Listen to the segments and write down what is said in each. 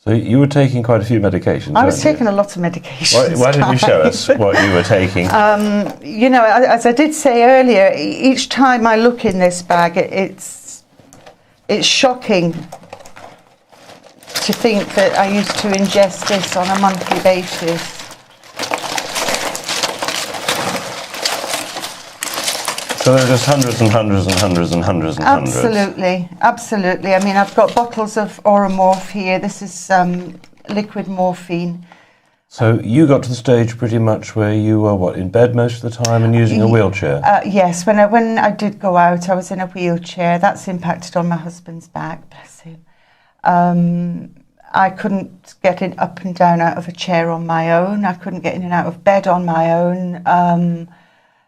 So you were taking quite a few medications, I was taking a lot of medications. Why didn't you show us what you were taking? You know, as I did say earlier, each time I look in this bag, it's shocking to think that I used to ingest this on a monthly basis. So there are just hundreds and hundreds and hundreds and hundreds and hundreds. Absolutely, absolutely. I mean, I've got bottles of Oromorph here. This is liquid morphine. So you got to the stage pretty much where you were, in bed most of the time and using a wheelchair? Yes, when I did go out, I was in a wheelchair. That's impacted on my husband's back, bless him. I couldn't get up and down out of a chair on my own. I couldn't get in and out of bed on my own.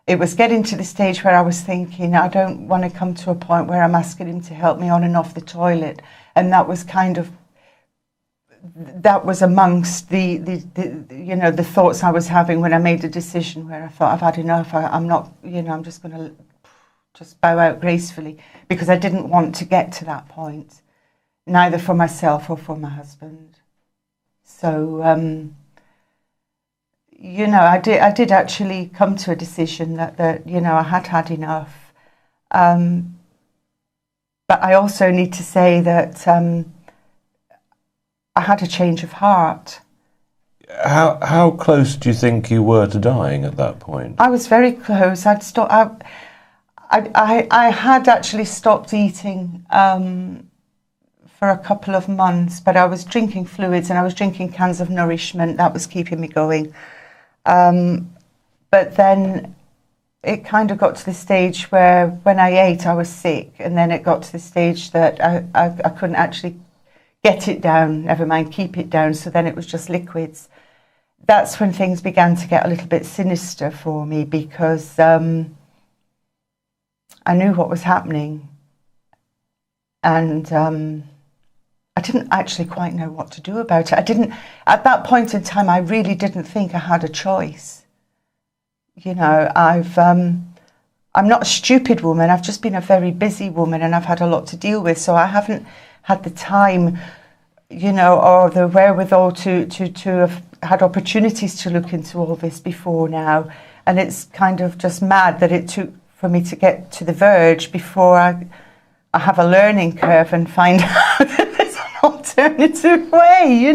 It was getting to the stage where I was thinking, I don't want to come to a point where I'm asking him to help me on and off the toilet. And that was amongst the thoughts I was having when I made the decision, where I thought, I've had enough. I'm not, I'm just going to just bow out gracefully, because I didn't want to get to that point, neither for myself or for my husband. So, I did actually come to a decision that I had had enough. But I also need to say that I had a change of heart. How close do you think you were to dying at that point? I was very close. I had actually stopped eating for a couple of months, but I was drinking fluids and I was drinking cans of nourishment. That was keeping me going. But then it kind of got to the stage where when I ate, I was sick. And then it got to the stage that I couldn't actually get it down, never mind keep it down. So then it was just liquids. That's when things began to get a little bit sinister for me, because I knew what was happening. And I didn't actually quite know what to do about it. At that point in time, I really didn't think I had a choice. I'm not a stupid woman. I've just been a very busy woman, and I've had a lot to deal with. So I haven't had the time, or the wherewithal to have had opportunities to look into all this before now. And it's kind of just mad that it took for me to get to the verge before I have a learning curve and find out that there's an alternative way,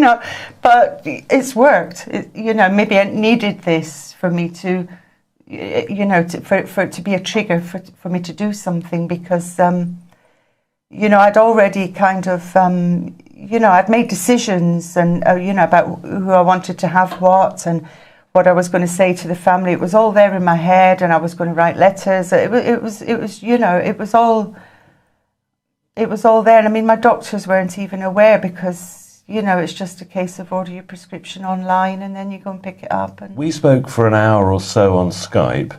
But it's worked. Maybe I needed this for me to, for it to be a trigger for me to do something, because, I'd already kind of, I'd made decisions and, about who I wanted to have what and what I was going to say to the family. It was all there in my head, and I was going to write letters. It was all there. And I mean, my doctors weren't even aware, because, it's just a case of order your prescription online and then you go and pick it up. And we spoke for an hour or so on Skype,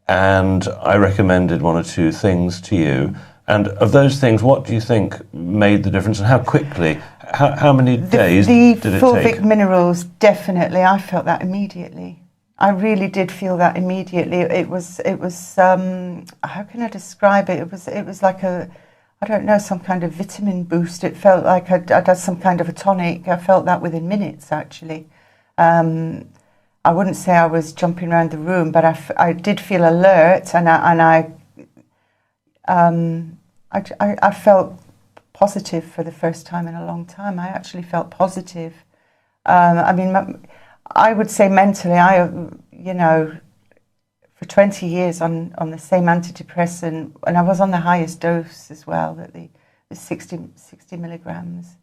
and I recommended one or two things to you. And of those things, what do you think made the difference, and how quickly? How many days did it take? The fulvic minerals, definitely. I felt that immediately. I really did feel that immediately. It was. How can I describe it? It was like some kind of vitamin boost. It felt like I'd had some kind of a tonic. I felt that within minutes, actually. I wouldn't say I was jumping around the room, but I did feel alert, and I felt positive for the first time in a long time. I actually felt positive. I would say mentally, for 20 years on the same antidepressant, and I was on the highest dose as well, the 60 milligrams.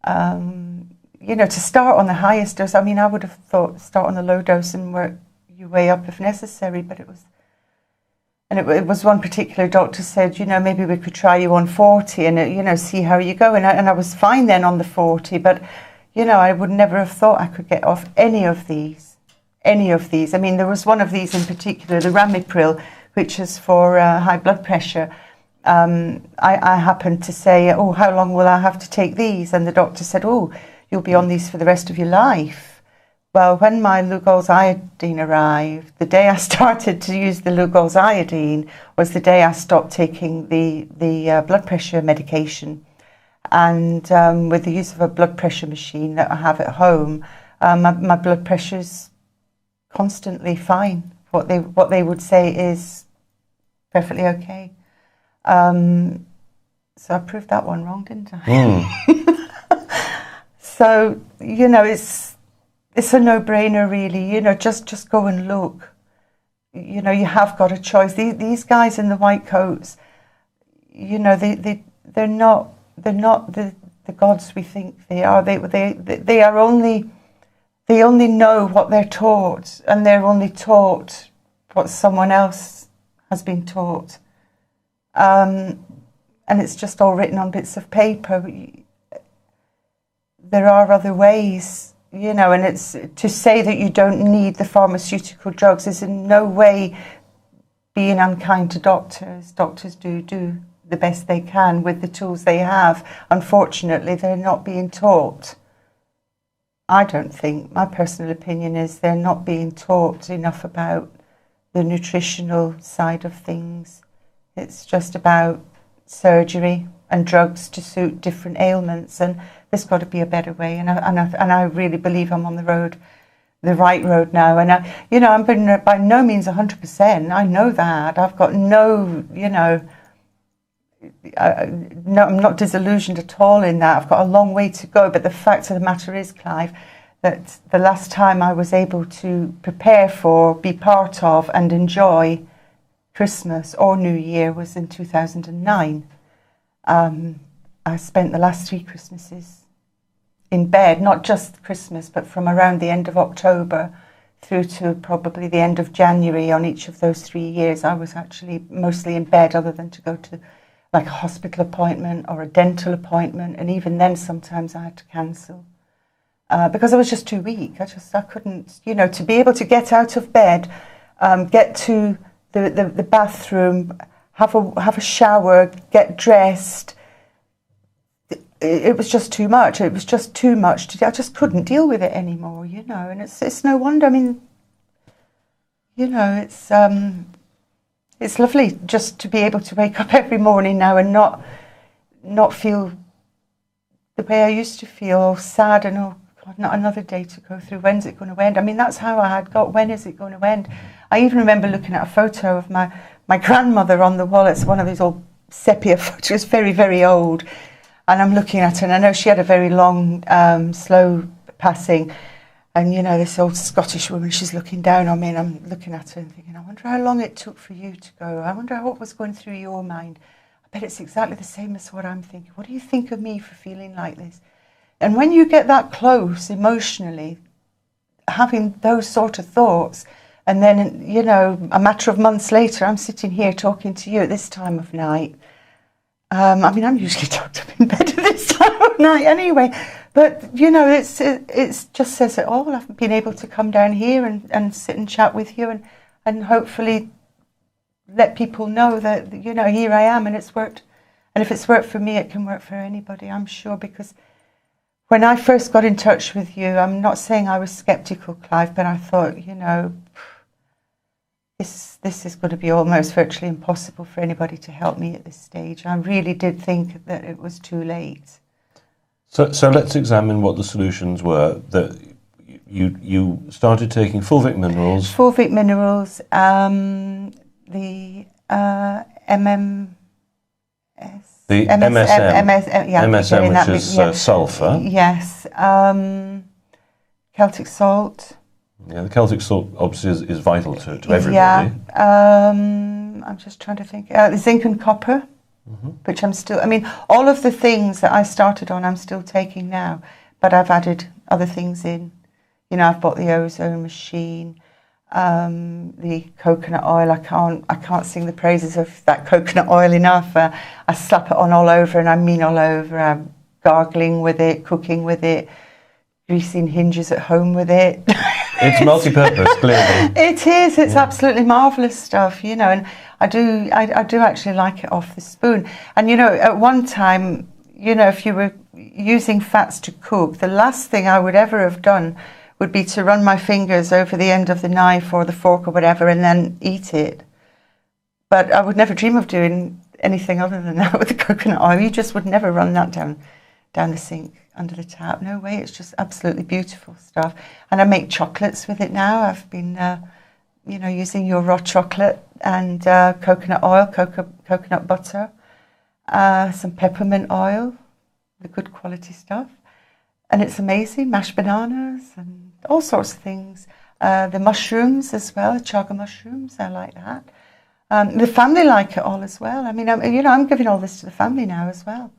To start on the highest dose, I would have thought start on the low dose and work your way up if necessary, but it was one particular doctor said, maybe we could try you on 40 and, see how you go. And I was fine then on the 40, but, I would never have thought I could get off any of these. There was one of these in particular, the Ramipril, which is for high blood pressure. I happened to say, oh, how long will I have to take these? And the doctor said, oh, you'll be on these for the rest of your life. Well, when my Lugol's iodine arrived, the day I started to use the Lugol's iodine was the day I stopped taking the blood pressure medication. And with the use of a blood pressure machine that I have at home, my blood pressure's constantly fine. What they would say is perfectly okay. So I proved that one wrong, didn't I? So, you know, it's a no-brainer, really. You know, just go and look. You know, you have got a choice. These guys in the white coats, you know, they're not the gods we think they are. They only know what they're taught, and they're only taught what someone else has been taught. And it's just all written on bits of paper. There are other ways, you know, and it's to say that you don't need the pharmaceutical drugs is in no way being unkind to doctors. Doctors do the best they can with the tools they have. Unfortunately, they're not being taught. I don't think, my personal opinion is they're not being taught enough about the nutritional side of things. It's just about surgery and drugs to suit different ailments, and there's got to be a better way. And I really believe I'm on the right road now. And I'm by no means 100%. I know that. I've got no, I'm not disillusioned at all in that. I've got a long way to go. But the fact of the matter is, Clive, that the last time I was able to prepare for, be part of, and enjoy Christmas or New Year was in 2009. I spent the last 3 Christmases in bed, not just Christmas, but from around the end of October through to probably the end of January on each of those 3 years. I was actually mostly in bed, other than to go to like a hospital appointment or a dental appointment, and even then sometimes I had to cancel because I was just too weak. I couldn't, to be able to get out of bed, get to the bathroom, have a shower, get dressed. It was just too much. It was just too much to do. I just couldn't deal with it anymore, and it's no wonder. I mean, it's lovely just to be able to wake up every morning now and not feel the way I used to feel, all sad and, oh God, not another day to go through. When's it going to end? I mean, that's how I had got, when is it going to end? I even remember looking at a photo of my grandmother on the wall. It's one of these old sepia photos, very, very old. And I'm looking at her, and I know she had a very long, slow passing. And, this old Scottish woman, she's looking down on me, and I'm looking at her and thinking, I wonder how long it took for you to go. I wonder what was going through your mind. I bet it's exactly the same as what I'm thinking. What do you think of me for feeling like this? And when you get that close emotionally, having those sort of thoughts, and then, a matter of months later, I'm sitting here talking to you at this time of night. I'm usually tucked up in bed at this time of night anyway. But, it's just says it all. I've been able to come down here and sit and chat with you and hopefully let people know that, here I am and it's worked. And if it's worked for me, it can work for anybody, I'm sure, because when I first got in touch with you, I'm not saying I was sceptical, Clive, but I thought, this is going to be almost virtually impossible for anybody to help me at this stage. I really did think that it was too late. So let's examine what the solutions were. That you started taking fulvic minerals. Fulvic minerals, the MMS. The MSM, which is sulfur. Yes. Celtic salt. Yeah, the Celtic salt obviously is vital to everybody. Yeah. I'm just trying to think. Zinc and copper, which I'm still... I mean, all of the things that I started on, I'm still taking now, but I've added other things in. I've bought the ozone machine, the coconut oil. I can't sing the praises of that coconut oil enough. I slap it on all over, and I mean all over. I'm gargling with it, cooking with it, greasing hinges at home with it. It's multi-purpose, clearly. It is. It's absolutely marvellous stuff, and I do actually like it off the spoon. And, at one time, if you were using fats to cook, the last thing I would ever have done would be to run my fingers over the end of the knife or the fork or whatever and then eat it. But I would never dream of doing anything other than that with the coconut oil. You just would never run that down the sink under the tap. No way. It's just absolutely beautiful stuff. And I make chocolates with it now. I've been, using your raw chocolate and coconut oil, coconut butter, some peppermint oil, the good quality stuff. And it's amazing. Mashed bananas and all sorts of things. The mushrooms as well, chaga mushrooms. I like that. The family like it all as well. I mean, I'm giving all this to the family now as well.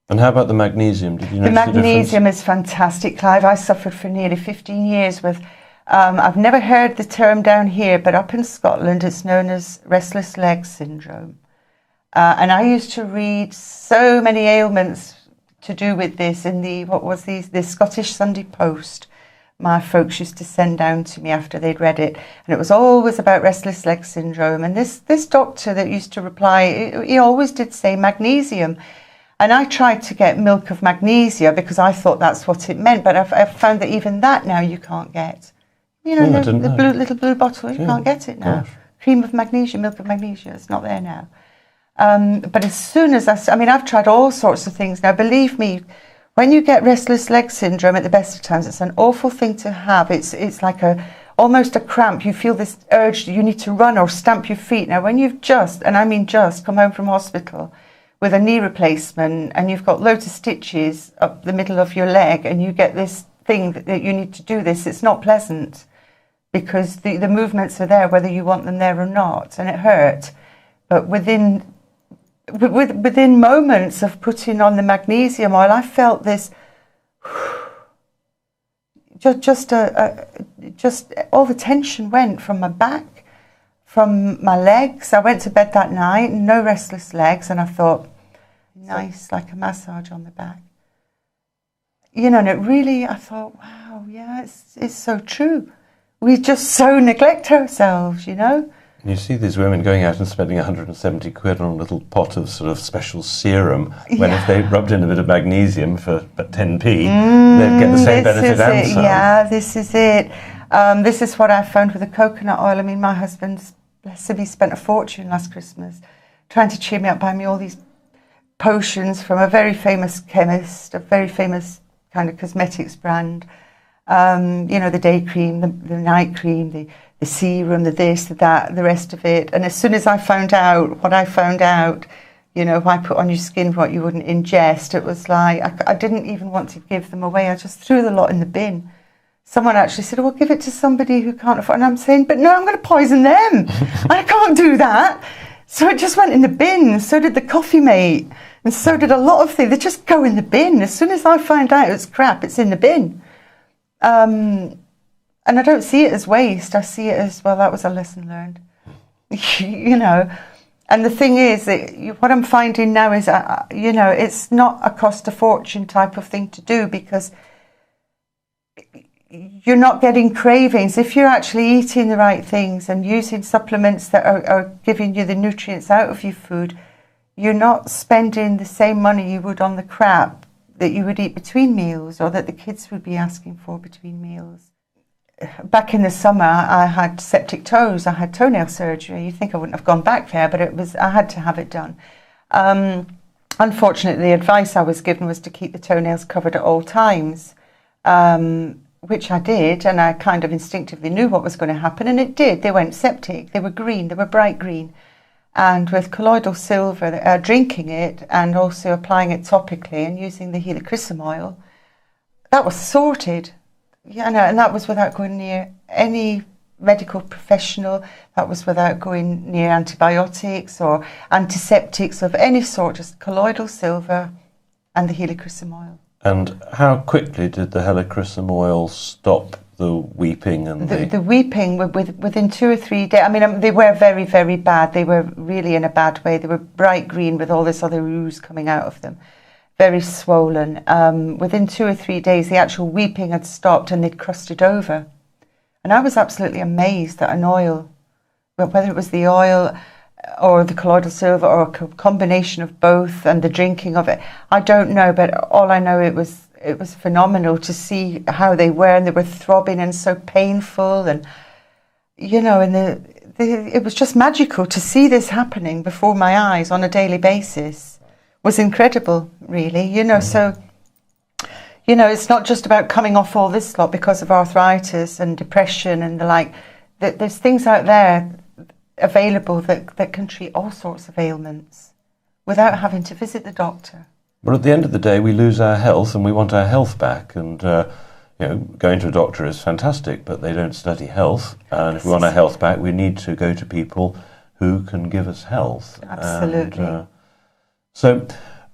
And how about the magnesium? Did you notice the magnesium is fantastic, Clive. I suffered for nearly 15 years with, I've never heard the term down here, but up in Scotland it's known as restless leg syndrome. And I used to read so many ailments to do with this in the Scottish Sunday Post. My folks used to send down to me after they'd read it, and it was always about restless leg syndrome. And this doctor that used to reply, he always did say magnesium. And I tried to get milk of magnesia because I thought that's what it meant, but I've found that even that now you can't get. The little blue bottle, you can't get it now. Gosh. Cream of magnesia, milk of magnesia, it's not there now. But as soon as I've tried all sorts of things now. Believe me, when you get restless leg syndrome at the best of times, it's an awful thing to have. It's like almost a cramp. You feel this urge that you need to run or stamp your feet. Now, when you've just come home from hospital with a knee replacement and you've got loads of stitches up the middle of your leg and you get this thing that you need to do this, it's not pleasant because the movements are there whether you want them there or not, and it hurt. But within moments of putting on the magnesium oil, I felt this just all the tension went from my back, from my legs. I went to bed that night, no restless legs, and I thought, nice, like a massage on the back. And it really, I thought, wow, yeah, it's so true. We just so neglect ourselves, You see these women going out and spending 170 quid on a little pot of sort of special serum, when if they rubbed in a bit of magnesium for 10p, they'd get the same benefit and some. Yeah, this is it. This is what I found with the coconut oil. I mean, my husband, bless him, he spent a fortune last Christmas trying to cheer me up, buy me all these potions from a very famous chemist, a very famous kind of cosmetics brand. The day cream, the night cream, the serum, the this, the that, the rest of it. And as soon as I found out what I found out, why put on your skin what you wouldn't ingest, it was like, I didn't even want to give them away. I just threw the lot in the bin. Someone actually said, well, give it to somebody who can't afford. And I'm saying, but no, I'm going to poison them. I can't do that. So it just went in the bin. So did the coffee mate. And so did a lot of things. They just go in the bin. As soon as I find out it's crap, it's in the bin. And I don't see it as waste. I see it as, well, that was a lesson learned. And the thing is, what I'm finding now is, it's not a cost a fortune type of thing to do because you're not getting cravings. If you're actually eating the right things and using supplements that are giving you the nutrients out of your food, you're not spending the same money you would on the crap that you would eat between meals or that the kids would be asking for between meals. Back in the summer, I had septic toes. I had toenail surgery. You think I wouldn't have gone back there, but I had to have it done. Unfortunately, the advice I was given was to keep the toenails covered at all times, which I did, and I kind of instinctively knew what was going to happen, and it did. They went septic. They were green. They were bright green. And with colloidal silver, drinking it and also applying it topically and using the helichrysum oil, that was sorted. Yeah, no, and that was without going near any medical professional. That was without going near antibiotics or antiseptics of any sort, just colloidal silver and the helichrysum oil. And how quickly did the helichrysum oil stop the weeping and the weeping within 2 or 3 days? I mean, they were very, very bad. They were really in a bad way. They were bright green with all this other ooze coming out of them. Very swollen. Within 2 or 3 days, the actual weeping had stopped and they'd crusted over. And I was absolutely amazed that an oil, whether it was the oil or the colloidal silver or a combination of both and the drinking of it, I don't know, but all I know, it was phenomenal to see how they were, and they were throbbing and so painful, and and it was just magical to see this happening before my eyes on a daily basis. Was incredible, really. So, it's not just about coming off all this lot because of arthritis and depression and the like. There's things out there available that can treat all sorts of ailments without having to visit the doctor. But at the end of the day, we lose our health and we want our health back. And, going to a doctor is fantastic, but they don't study health. And if we want our health back, we need to go to people who can give us health. Absolutely. And, so,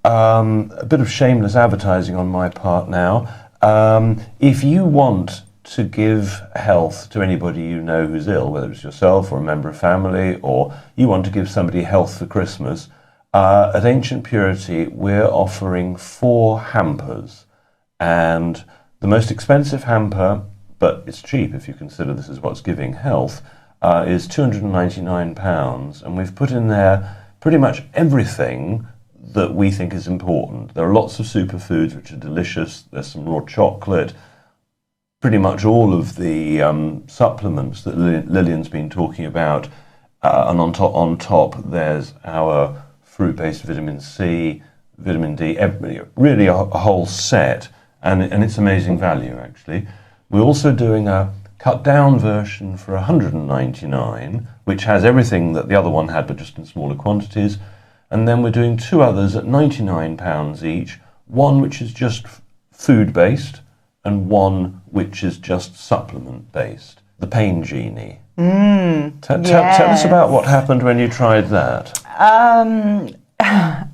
a bit of shameless advertising on my part now. If you want to give health to anybody you know who's ill, whether it's yourself or a member of family, or you want to give somebody health for Christmas, at Ancient Purity we're offering 4 hampers. And the most expensive hamper, but it's cheap if you consider this is what's giving health, is £299. And we've put in there pretty much everything that we think is important. There are lots of superfoods which are delicious. There's some raw chocolate. Pretty much all of the supplements that Lillian's been talking about. And on top, there's our fruit-based vitamin C, vitamin D, really a whole set. And it's amazing value, actually. We're also doing a cut-down version for £199, which has everything that the other one had, but just in smaller quantities. And then we're doing 2 others at £99 each, one which is just food-based and one which is just supplement-based. The Pain Genie. Tell us about what happened when you tried that.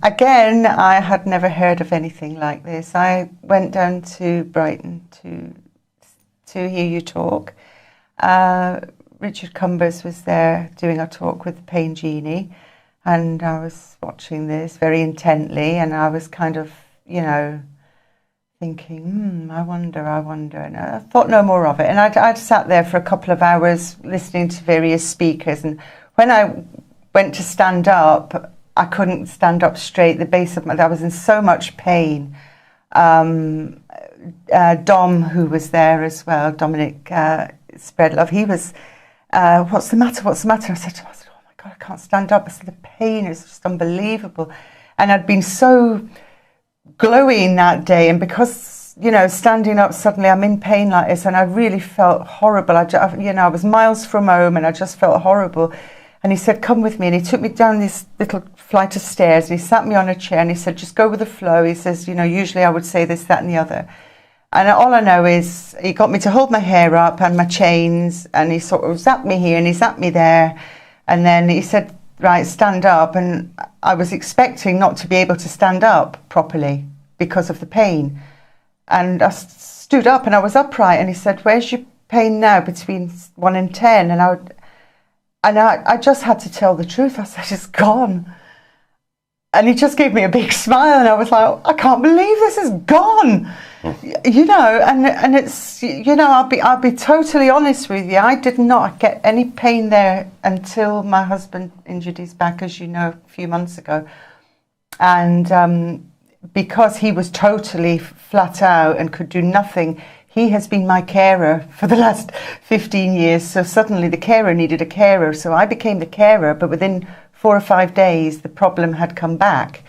Again, I had never heard of anything like this. I went down to Brighton to hear you talk. Richard Cumbers was there doing a talk with the Pain Genie, and I was watching this very intently, and I was kind of, thinking, I wonder, and I thought no more of it. And I'd sat there for a couple of hours listening to various speakers, and when I went to stand up, I couldn't stand up straight. The base of I was in so much pain. Dom, who was there as well, Dominic Spreadlove, he was, what's the matter? I said to him, oh my God, I can't stand up. I said, the pain is just unbelievable. And I'd been so glowing that day, and because standing up suddenly I'm in pain like this, and I really felt horrible. I was miles from home and I just felt horrible. And he said, come with me, and he took me down this little flight of stairs, and he sat me on a chair, and he said, just go with the flow. He says, usually I would say this, that and the other, and all I know is he got me to hold my hair up and my chains, and he sort of zapped me here and he zapped me there, and then he said, right, stand up. And I was expecting not to be able to stand up properly because of the pain. And I stood up and I was upright, and he said, where's your pain now, between 1 and 10? And I just had to tell the truth. I said, it's gone. And he just gave me a big smile, and I was like, I can't believe this is gone. And it's, I'll be totally honest with you. I did not get any pain there until my husband injured his back, as you know, a few months ago. And because he was totally flat out and could do nothing, he has been my carer for the last 15 years. So suddenly the carer needed a carer. So I became the carer, but within 4 or 5 days, the problem had come back.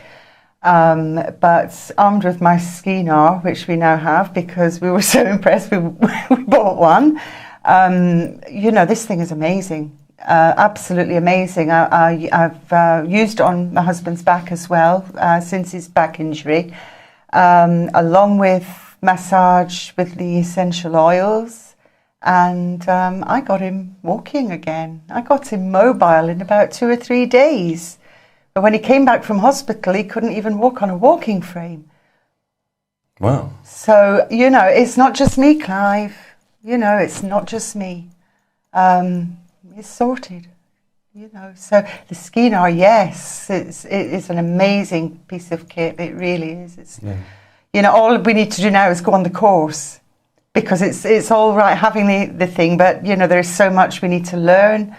But armed with my ski gnar, which we now have because we were so impressed, we bought one. This thing is amazing, absolutely amazing. I've used it on my husband's back as well since his back injury, along with massage with the essential oils, and I got him walking again. I got him mobile in about 2 or 3 days. But when he came back from hospital, he couldn't even walk on a walking frame. Wow. So, it's not just me, Clive. It's not just me. It's sorted. So the ski gnar, yes, it's an amazing piece of kit. It really is. All we need to do now is go on the course, because it's all right having the thing, but there's so much we need to learn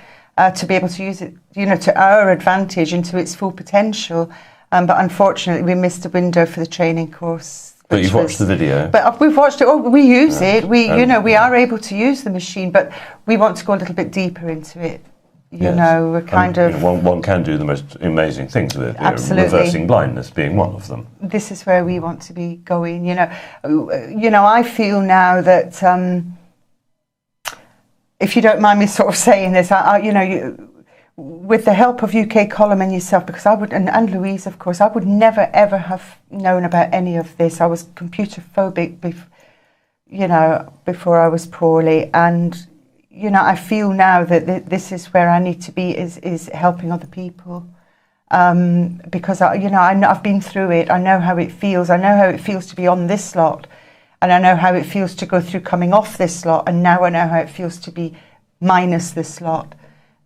to be able to use it, to our advantage and to its full potential. But unfortunately, we missed the window for the training course. But you've watched the video. But we've watched it. We use it. We are able to use the machine, but we want to go a little bit deeper into it. You know, we're kind of... one can do the most amazing things with it. Absolutely. Reversing blindness being one of them. This is where we want to be going, you know. I feel now that, if you don't mind me sort of saying this, with the help of UK Column and yourself, because I would, and Louise, of course, I would never ever have known about any of this. I was computer phobic, before I was poorly, and I feel now that this is where I need to be, is helping other people, because I've been through it. I know how it feels. I know how it feels to be on this lot, and I know how it feels to go through coming off this lot, and now I know how it feels to be minus this lot.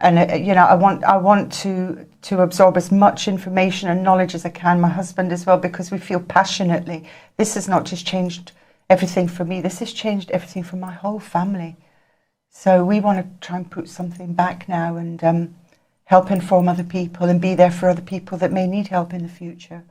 And I want to absorb as much information and knowledge as I can. My husband as well, because we feel passionately. This has not just changed everything for me. This has changed everything for my whole family. So we want to try and put something back now and help inform other people and be there for other people that may need help in the future.